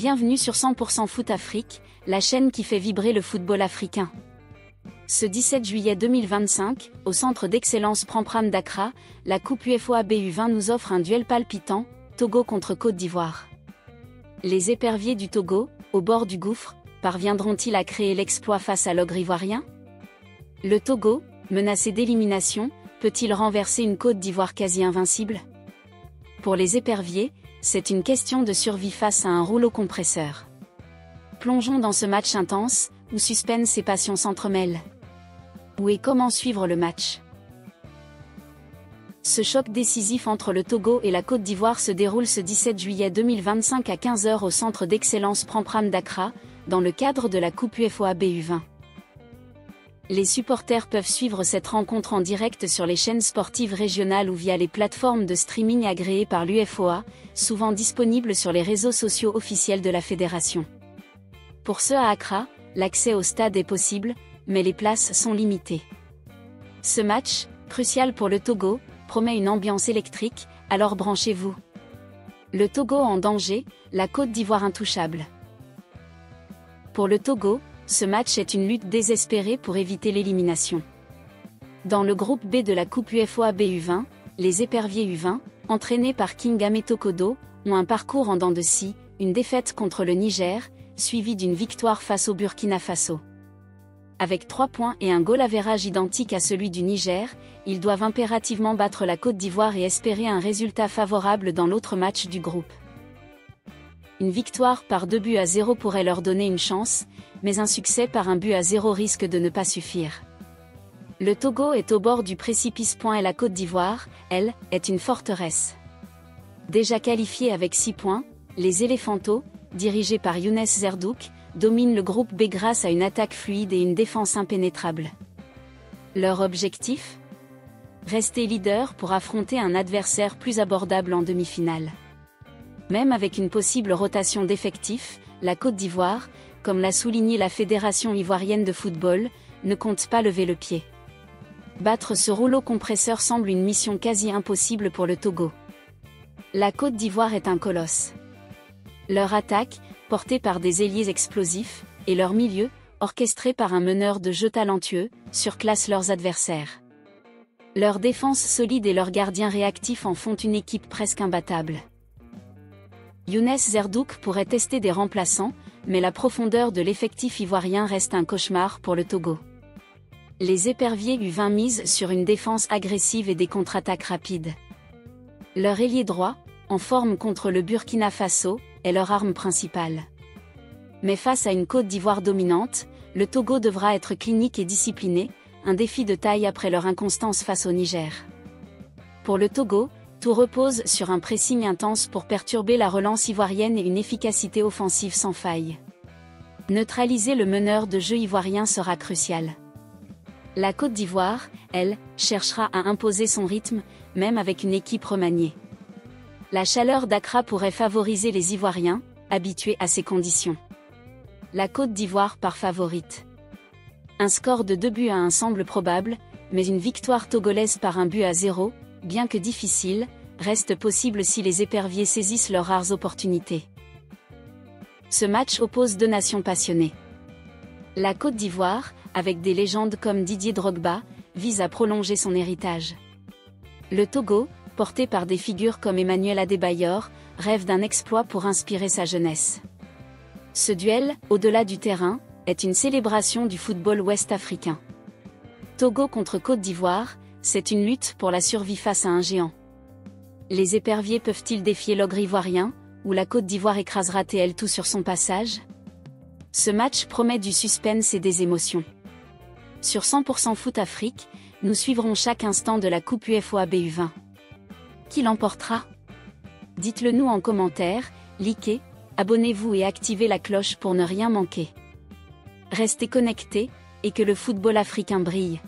Bienvenue sur 100% Foot Afrique, la chaîne qui fait vibrer le football africain. Ce 17 juillet 2025, au centre d'excellence Prampram d'Accra, la Coupe UEFA BU20 nous offre un duel palpitant, Togo contre Côte d'Ivoire. Les éperviers du Togo, au bord du gouffre, parviendront-ils à créer l'exploit face à l'ogre ivoirien? Le Togo, menacé d'élimination, peut-il renverser une Côte d'Ivoire quasi invincible? Pour les éperviers, c'est une question de survie face à un rouleau compresseur. Plongeons dans ce match intense, où suspense et passion s'entremêlent. Où et comment suivre le match? Ce choc décisif entre le Togo et la Côte d'Ivoire se déroule ce 17 juillet 2025 à 15 h au centre d'excellence Prampram d'Accra, dans le cadre de la Coupe UEFA BU20. Les supporters peuvent suivre cette rencontre en direct sur les chaînes sportives régionales ou via les plateformes de streaming agréées par l'UFOA, souvent disponibles sur les réseaux sociaux officiels de la fédération. Pour ceux à Accra, l'accès au stade est possible, mais les places sont limitées. Ce match, crucial pour le Togo, promet une ambiance électrique, alors branchez-vous. Le Togo en danger, la Côte d'Ivoire intouchable. Pour le Togo, ce match est une lutte désespérée pour éviter l'élimination. Dans le groupe B de la Coupe UEFA BU20, les éperviers U20, entraînés par King Ameto Kodo, ont un parcours en dents de scie, une défaite contre le Niger, suivie d'une victoire face au Burkina Faso. Avec 3 points et un goal average identique à celui du Niger, ils doivent impérativement battre la Côte d'Ivoire et espérer un résultat favorable dans l'autre match du groupe. Une victoire par 2-0 pourrait leur donner une chance, mais un succès par 1-0 risque de ne pas suffire. Le Togo est au bord du précipice. Et la Côte d'Ivoire, elle, est une forteresse. Déjà qualifiée avec 6 points, les Éléphantos, dirigés par Younes Zerdouk, dominent le groupe B grâce à une attaque fluide et une défense impénétrable. Leur objectif? Rester leader pour affronter un adversaire plus abordable en demi-finale. Même avec une possible rotation d'effectifs, la Côte d'Ivoire, comme l'a souligné la Fédération ivoirienne de football, ne compte pas lever le pied. Battre ce rouleau compresseur semble une mission quasi impossible pour le Togo. La Côte d'Ivoire est un colosse. Leur attaque, portée par des ailiers explosifs, et leur milieu, orchestré par un meneur de jeu talentueux, surclassent leurs adversaires. Leur défense solide et leurs gardiens réactifs en font une équipe presque imbattable. Younes Zerdouk pourrait tester des remplaçants, mais la profondeur de l'effectif ivoirien reste un cauchemar pour le Togo. Les éperviers U20 misent sur une défense agressive et des contre-attaques rapides. Leur ailier droit, en forme contre le Burkina Faso, est leur arme principale. Mais face à une Côte d'Ivoire dominante, le Togo devra être clinique et discipliné, un défi de taille après leur inconstance face au Niger. Pour le Togo, tout repose sur un pressing intense pour perturber la relance ivoirienne et une efficacité offensive sans faille. Neutraliser le meneur de jeu ivoirien sera crucial. La Côte d'Ivoire, elle, cherchera à imposer son rythme, même avec une équipe remaniée. La chaleur d'Accra pourrait favoriser les Ivoiriens, habitués à ces conditions. La Côte d'Ivoire part favorite. Un score de 2-1 semble probable, mais une victoire togolaise par 1-0, bien que difficile, reste possible si les éperviers saisissent leurs rares opportunités. Ce match oppose deux nations passionnées. La Côte d'Ivoire, avec des légendes comme Didier Drogba, vise à prolonger son héritage. Le Togo, porté par des figures comme Emmanuel Adebayor, rêve d'un exploit pour inspirer sa jeunesse. Ce duel, au-delà du terrain, est une célébration du football ouest-africain. Togo contre Côte d'Ivoire, c'est une lutte pour la survie face à un géant. Les éperviers peuvent-ils défier l'ogre ivoirien, ou la Côte d'Ivoire écrasera-t-elle tout sur son passage? Ce match promet du suspense et des émotions. Sur 100% Foot Afrique, nous suivrons chaque instant de la Coupe UEFA BU20. Qui l'emportera? Dites-le nous en commentaire, likez, abonnez-vous et activez la cloche pour ne rien manquer. Restez connectés, et que le football africain brille.